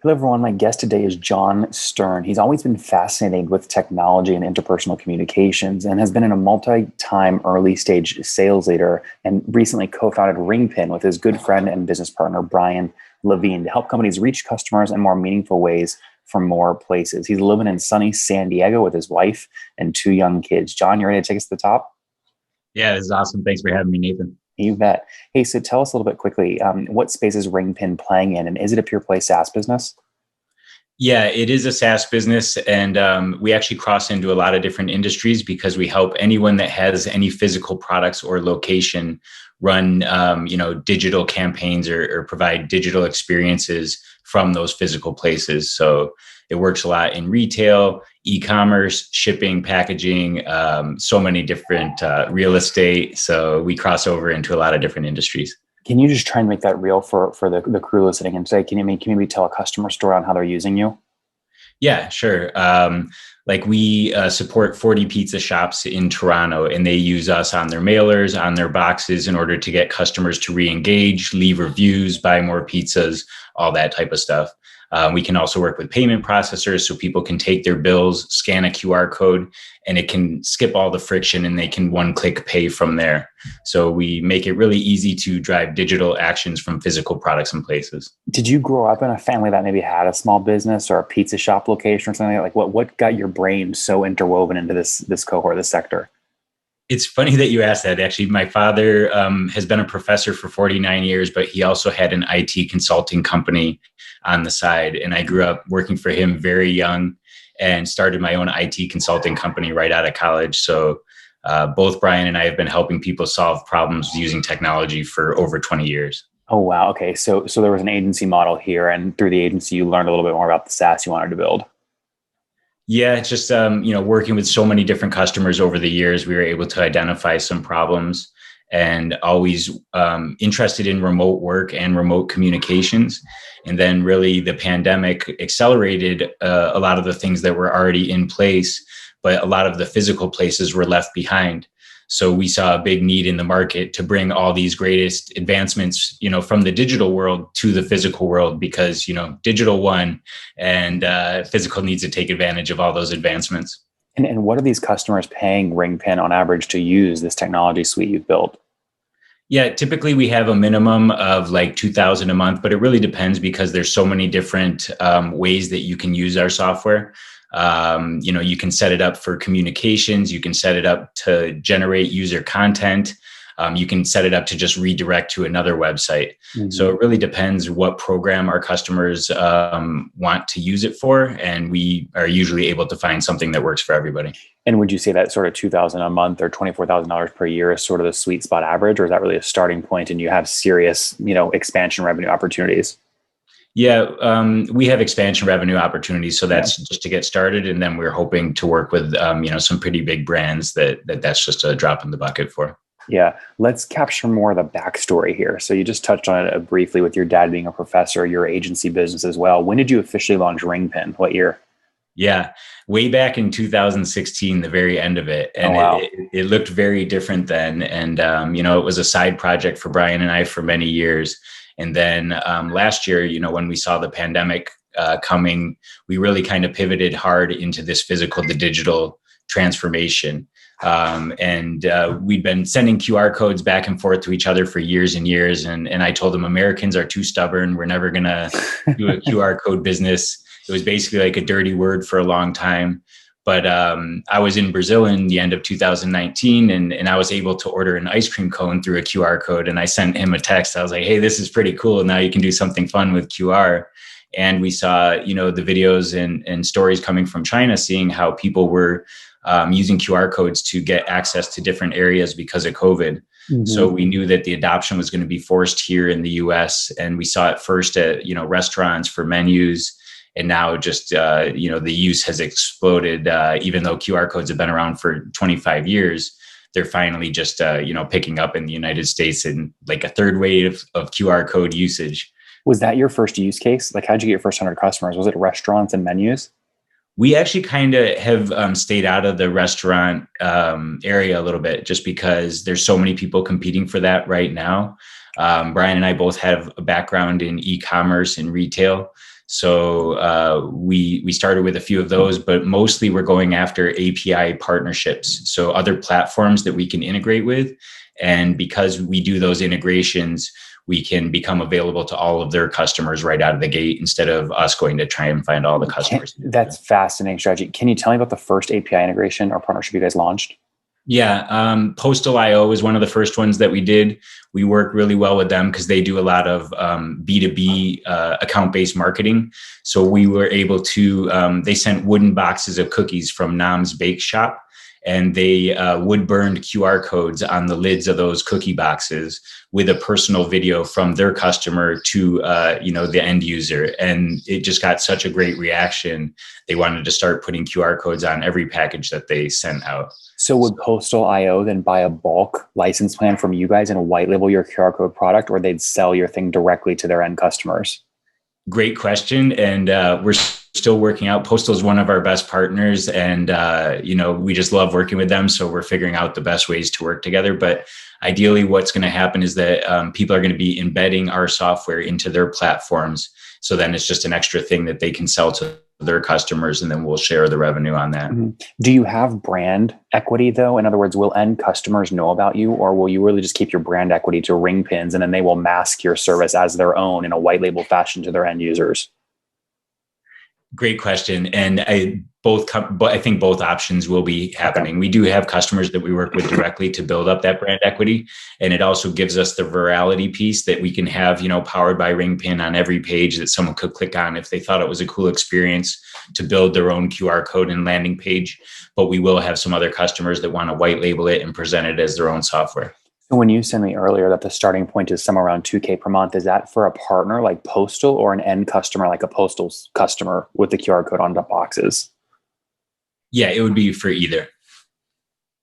Hello, everyone. My guest today is Jon Stern. He's always been fascinated with technology and interpersonal communications and has been in a multi-time early stage sales leader and recently co-founded Ringpin with his good friend and business partner, Brian Levine, to help companies reach customers in more meaningful ways from more places. He's living in sunny San Diego with his wife and two young kids. Jon, you ready to take us to the top? Yeah, this is awesome. Thanks for having me, Nathan. You bet. Hey, so tell us a little bit quickly, what space is Ringpin playing in, and is it a pure play SaaS business? Yeah, it is a SaaS business, and we actually cross into a lot of different industries because we help anyone that has any physical products or location run, digital campaigns or provide digital experiences from those physical places. So it works a lot in retail, e-commerce, shipping, packaging, so many different real estate. So we cross over into a lot of different industries. Can you just try and make that real for the crew listening and say, can you maybe tell a customer story on how they're using you? Yeah, sure. Like we support 40 pizza shops in Toronto, and they use us on their mailers, on their boxes in order to get customers to re-engage, leave reviews, buy more pizzas, all that type of stuff. We can also work with payment processors so people can take their bills, scan a QR code, and it can skip all the friction and they can one-click pay from there. So we make it really easy to drive digital actions from physical products and places. Did you grow up in a family that maybe had a small business or a pizza shop location or something like what got your brain so interwoven into this cohort, this sector? It's funny that you asked that. Actually, my father has been a professor for 49 years, but he also had an IT consulting company on the side. And I grew up working for him very young and started my own IT consulting company right out of college. So both Brian and I have been helping people solve problems using technology for over 20 years. Oh, wow. Okay. So there was an agency model here, and through the agency, you learned a little bit more about the SaaS you wanted to build. Yeah, it's just working with so many different customers over the years, we were able to identify some problems and always interested in remote work and remote communications. And then really the pandemic accelerated a lot of the things that were already in place, but a lot of the physical places were left behind. So we saw a big need in the market to bring all these greatest advancements, from the digital world to the physical world, because, digital won and physical needs to take advantage of all those advancements. And what are these customers paying Ringpin on average to use this technology suite you've built? Yeah, typically we have a minimum of like 2,000 a month, but it really depends because there's so many different ways that you can use our software. You can set it up for communications. You can set it up to generate user content. You can set it up to just redirect to another website. Mm-hmm. So it really depends what program our customers want to use it for. And we are usually able to find something that works for everybody. And would you say that sort of 2,000 a month or $24,000 per year is sort of the sweet spot average, or is that really a starting point and you have serious, expansion revenue opportunities? Yeah, we have expansion revenue opportunities. So that's just to get started. And then we're hoping to work with, some pretty big brands that's just a drop in the bucket for. Yeah. Let's capture more of the backstory here. So you just touched on it briefly with your dad being a professor, your agency business as well. When did you officially launch Ringpin? What year? Yeah, way back in 2016, the very end of it. And it looked very different then. And, it was a side project for Brian and I for many years. And then last year, when we saw the pandemic coming, we really kind of pivoted hard into this physical to digital transformation. We'd been sending QR codes back and forth to each other for years and years. And I told them Americans are too stubborn. We're never going to do a QR code business. It was basically like a dirty word for a long time. But I was in Brazil in the end of 2019, and I was able to order an ice cream cone through a QR code. And I sent him a text. I was like, hey, this is pretty cool. Now you can do something fun with QR. And we saw, the videos and stories coming from China, seeing how people were using QR codes to get access to different areas because of COVID. Mm-hmm. So we knew that the adoption was going to be forced here in the US. And we saw it first at, restaurants for menus. And now just, the use has exploded, even though QR codes have been around for 25 years. They're finally just, picking up in the United States in like a third wave of QR code usage. Was that your first use case? Like, how'd you get your first 100 customers? Was it restaurants and menus? We actually kind of have stayed out of the restaurant area a little bit just because there's so many people competing for that right now. Brian and I both have a background in e-commerce and retail. So we started with a few of those, but mostly we're going after API partnerships. So other platforms that we can integrate with. And because we do those integrations, we can become available to all of their customers right out of the gate instead of us going to try and find all the customers. That's fascinating strategy. Can you tell me about the first API integration or partnership you guys launched? Yeah, Postal.io is one of the first ones that we did. We work really well with them because they do a lot of B2B account-based marketing. So we were able to, they sent wooden boxes of cookies from Nam's Bake Shop, and they wood-burned QR codes on the lids of those cookie boxes with a personal video from their customer to the end user. And it just got such a great reaction. They wanted to start putting QR codes on every package that they sent out. So would Postal.io then buy a bulk license plan from you guys and white label your QR code product, or they'd sell your thing directly to their end customers? Great question. And we're still working out. Postal is one of our best partners, and we just love working with them. So we're figuring out the best ways to work together. But ideally, what's going to happen is that people are going to be embedding our software into their platforms. So then it's just an extra thing that they can sell to their customers, and then we'll share the revenue on that. Mm-hmm. Do you have brand equity though? In other words, will end customers know about you, or will you really just keep your brand equity to Ringpins and then they will mask your service as their own in a white label fashion to their end users? Great question. And I think both options will be happening. Okay. We do have customers that we work with directly to build up that brand equity. And it also gives us the virality piece that we can have, powered by Ringpin on every page that someone could click on if they thought it was a cool experience to build their own QR code and landing page. But we will have some other customers that want to white label it and present it as their own software. So when you sent me earlier that the starting point is somewhere around $2,000 per month, is that for a partner like Postal or an end customer like a Postal customer with the QR code on the boxes? Yeah, it would be for either.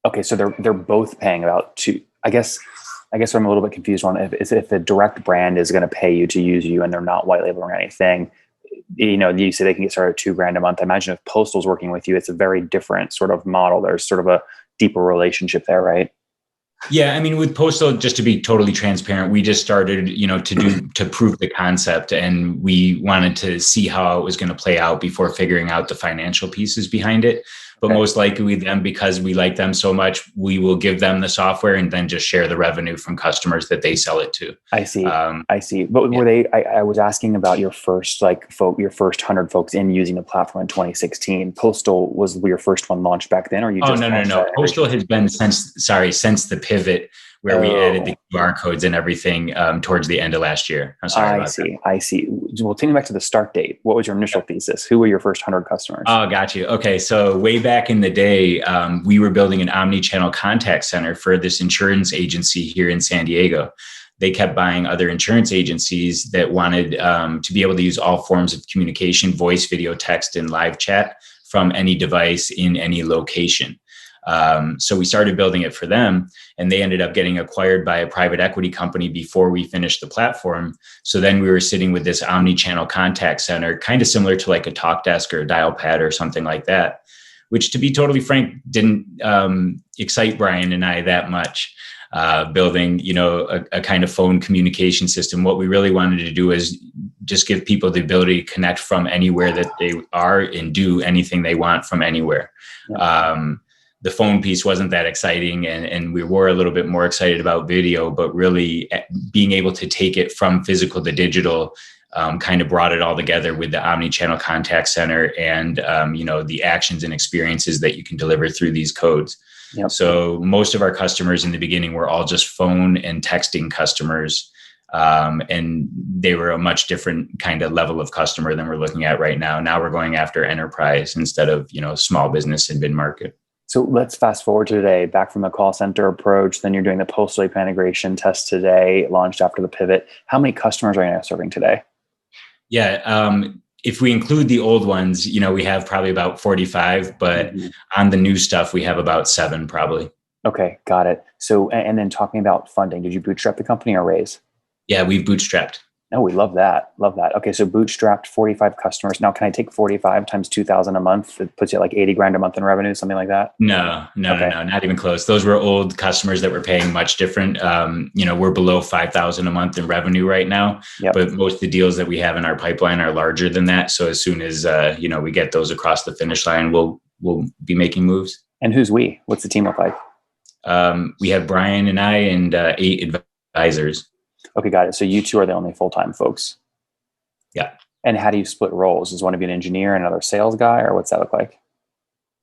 Okay, so they're both paying about two. I guess I'm a little bit confused on if the direct brand is going to pay you to use you and they're not white labeling anything. You say they can get started at $2,000 a month. I imagine if Postal's working with you, it's a very different sort of model. There's sort of a deeper relationship there, right? Yeah, I mean, with Postal, just to be totally transparent, we just started, to prove the concept, and we wanted to see how it was going to play out before figuring out the financial pieces behind it. But most likely with them, because we like them so much, we will give them the software and then just share the revenue from customers that they sell it to. I see. But were they? I was asking about your first your first 100 folks in using the platform in 2016. Postal was your first one launched back then, or you? No. Postal has been since the pivot where we added the QR codes and everything towards the end of last year. I'm sorry about that. I see. Well, take me back to the start date. What was your initial thesis? Who were your first 100 customers? Oh, got you. Okay. So way back in the day, we were building an omni-channel contact center for this insurance agency here in San Diego. They kept buying other insurance agencies that wanted to be able to use all forms of communication, voice, video, text, and live chat from any device in any location. So we started building it for them, and they ended up getting acquired by a private equity company before we finished the platform. So then we were sitting with this omni-channel contact center, kind of similar to like a talk desk or a dial pad or something like that, which, to be totally frank, didn't excite Brian and I that much. Building, a kind of phone communication system. What we really wanted to do is just give people the ability to connect from anywhere that they are and do anything they want from anywhere. Yeah. The phone piece wasn't that exciting, and we were a little bit more excited about video, but really being able to take it from physical to digital kind of brought it all together with the omni-channel contact center and, the actions and experiences that you can deliver through these codes. Yep. So most of our customers in the beginning were all just phone and texting customers. And they were a much different kind of level of customer than we're looking at right now. Now we're going after enterprise instead of, small business and mid-market. So let's fast forward to today, back from the call center approach. Then you're doing the Postal API integration test today, launched after the pivot. How many customers are you now serving today? Yeah. If we include the old ones, we have probably about 45, but on the new stuff, we have about 7 probably. Okay. Got it. So, and then talking about funding, did you bootstrap the company or raise? Yeah, we've bootstrapped. Oh, we love that. Love that. Okay. So bootstrapped 45 customers. Now, can I take 45 times 2,000 a month? It puts you at like 80 grand a month in revenue, something like that. No, not even close. Those were old customers that were paying much different. We're below 5,000 a month in revenue right now, but most of the deals that we have in our pipeline are larger than that. So as soon as, we get those across the finish line, we'll be making moves. And who's we? What's the team look like? We have Brian and I and 8 advisors. Okay, got it. So you two are the only full-time folks. Yeah. And how do you split roles? Is one of you an engineer and another sales guy, or what's that look like?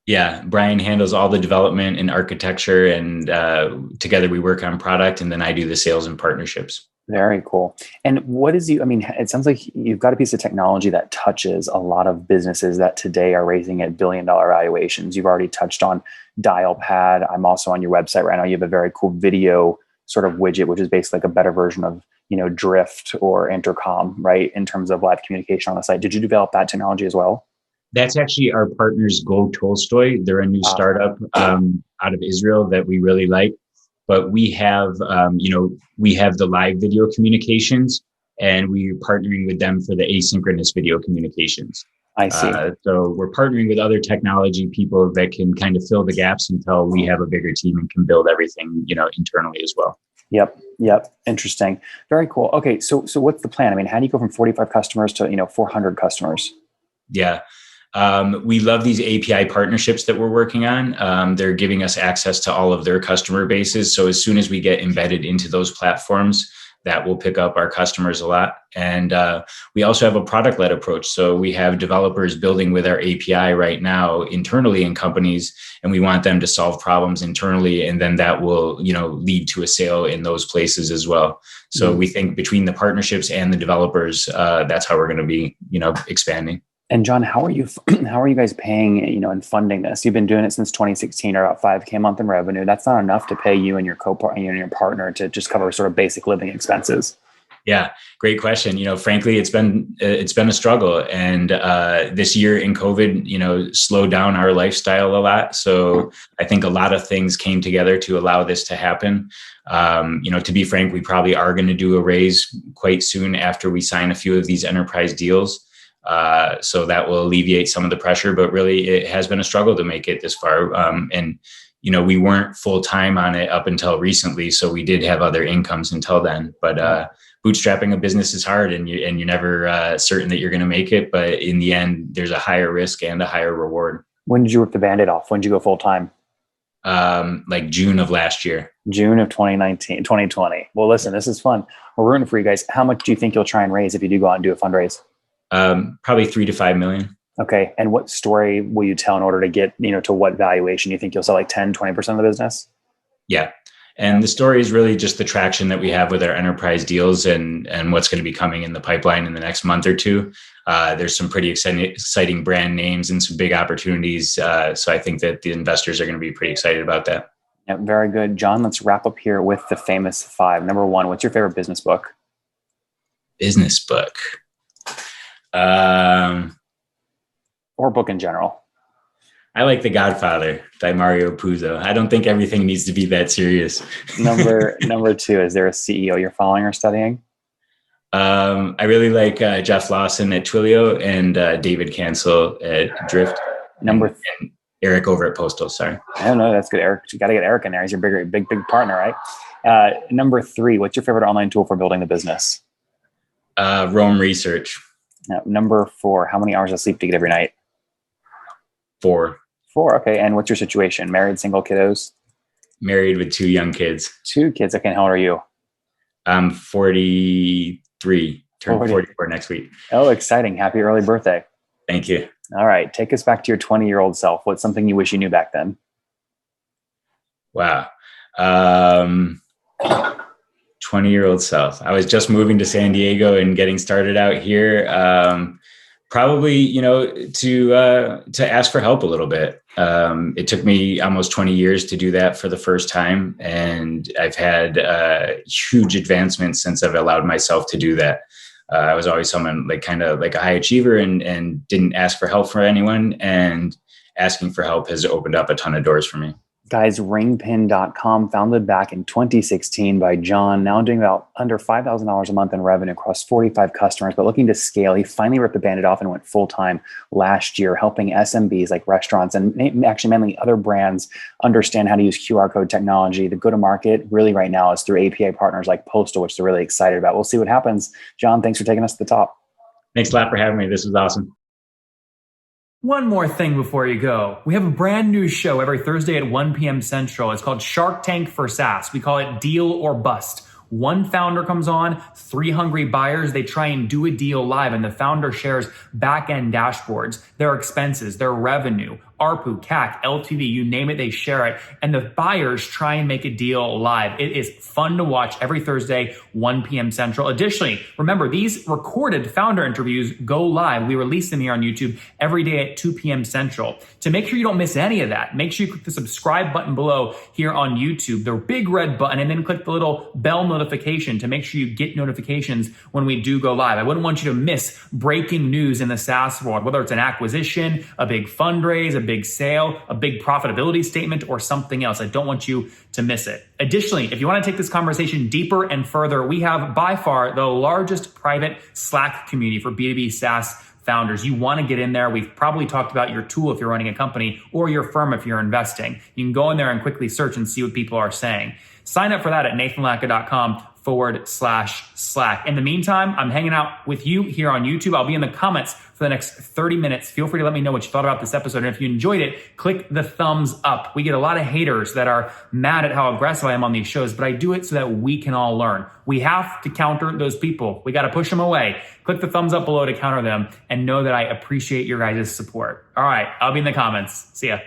Yeah, Brian handles all the development and architecture, and together we work on product, and then I do the sales and partnerships. Very cool. And what is it sounds like you've got a piece of technology that touches a lot of businesses that today are raising at billion-dollar valuations. You've already touched on Dialpad. I'm also on your website right now. You have a very cool video sort of widget, which is basically like a better version of, Drift or Intercom, right? In terms of live communication on the site. Did you develop that technology as well? That's actually our partners, Go Tolstoy. They're a new startup out of Israel that we really like. But we have, we have the live video communications, and we're partnering with them for the asynchronous video communications. I see. So we're partnering with other technology people that can kind of fill the gaps until we have a bigger team and can build everything, internally as well. Yep. Interesting. Very cool. Okay. So what's the plan? I mean, how do you go from 45 customers to, 400 customers? Yeah. We love these API partnerships that we're working on. They're giving us access to all of their customer bases. So as soon as we get embedded into those platforms, that will pick up our customers a lot. And we also have a product-led approach. So we have developers building with our API right now internally in companies, and we want them to solve problems internally. And then that will, lead to a sale in those places as well. So we think between the partnerships and the developers, that's how we're going to be, expanding. And John, how are you guys paying, and funding this? You've been doing it since 2016, or about 5K a month in revenue. That's not enough to pay you and your your partner to just cover sort of basic living expenses. Yeah, great question. Frankly, it's been a struggle, and this year in COVID, slowed down our lifestyle a lot. So I think a lot of things came together to allow this to happen. To be frank, we probably are going to do a raise quite soon after we sign a few of these enterprise deals. So that will alleviate some of the pressure, but really it has been a struggle to make it this far. And we weren't full time on it up until recently. So we did have other incomes until then, but, bootstrapping a business is hard, and you're never certain that you're going to make it. But in the end, there's a higher risk and a higher reward. When did you rip the Band-Aid off? When did you go full time? Like June of last year. June of 2020. Well, listen, this is fun. We're rooting for you guys. How much do you think you'll try and raise if you do go out and do a fundraise? Probably 3 to 5 million. Okay. And what story will you tell in order to get, to what valuation? You think you'll sell like 10, 20% of the business? Yeah. And the story is really just the traction that we have with our enterprise deals and what's going to be coming in the pipeline in the next month or two. There's some pretty exciting brand names and some big opportunities. So I think that the investors are going to be pretty excited about that. Yeah, very good. John, let's wrap up here with the famous 5. Number 1, what's your favorite business book? Business book. Or book in general. I like The Godfather by Mario Puzo. I don't think everything needs to be that serious. Number 2, is there a CEO you're following or studying? I really like Jeff Lawson at Twilio and David Cancel at Drift. And Eric over at Postal. Sorry. I don't know. That's good. Eric, you got to get Eric in there. He's your big partner, right? Number 3, what's your favorite online tool for building the business? Rome Research. Number 4, how many hours of sleep do you get every night? 4. Okay. And what's your situation? Married, single, kiddos? Married with 2 young kids. 2 kids. Okay. And how old are you? I'm 43. Turn 44 next week. Oh, exciting. Happy early birthday. Thank you. All right. Take us back to your 20-year-old self. What's something you wish you knew back then? Wow. 20-year-old self. I was just moving to San Diego and getting started out here. Probably, to ask for help a little bit. It took me almost 20 years to do that for the first time. And I've had huge advancements since I've allowed myself to do that. I was always someone kind of like a high achiever and didn't ask for help from anyone. And asking for help has opened up a ton of doors for me. Guys, Ringpin.com, founded back in 2016 by Jon, now doing about under $5,000 a month in revenue across 45 customers, but looking to scale. He finally ripped the Band-Aid off and went full-time last year, helping SMBs like restaurants and actually mainly other brands understand how to use QR code technology. The go-to-market really right now is through API partners like Postal, which they're really excited about. We'll see what happens. Jon, thanks for taking us to the top. Thanks a lot for having me. This was awesome. One more thing before you go. We have a brand new show every Thursday at 1 p.m. Central. It's called Shark Tank for SaaS. We call it Deal or Bust. One founder comes on, 3 hungry buyers, they try and do a deal live, and the founder shares back-end dashboards, their expenses, their revenue, ARPU, CAC, LTV, you name it, they share it. And the buyers try and make a deal live. It is fun to watch every Thursday, 1 p.m. Central. Additionally, remember, these recorded founder interviews go live. We release them here on YouTube every day at 2 p.m. Central. To make sure you don't miss any of that, make sure you click the subscribe button below here on YouTube, the big red button, and then click the little bell notification to make sure you get notifications when we do go live. I wouldn't want you to miss breaking news in the SaaS world, whether it's an acquisition, a big fundraise, a big sale, a big profitability statement, or something else. I don't want you to miss it. Additionally, if you want to take this conversation deeper and further, we have by far the largest private Slack community for B2B SaaS founders. You want to get in there. We've probably talked about your tool if you're running a company or your firm if you're investing. You can go in there and quickly search and see what people are saying. Sign up for that at nathanlatka.com/Slack. In the meantime, I'm hanging out with you here on YouTube. I'll be in the comments for the next 30 minutes. Feel free to let me know what you thought about this episode. And if you enjoyed it, click the thumbs up. We get a lot of haters that are mad at how aggressive I am on these shows, but I do it so that we can all learn. We have to counter those people. We got to push them away. Click the thumbs up below to counter them and know that I appreciate your guys' support. All right, I'll be in the comments. See ya.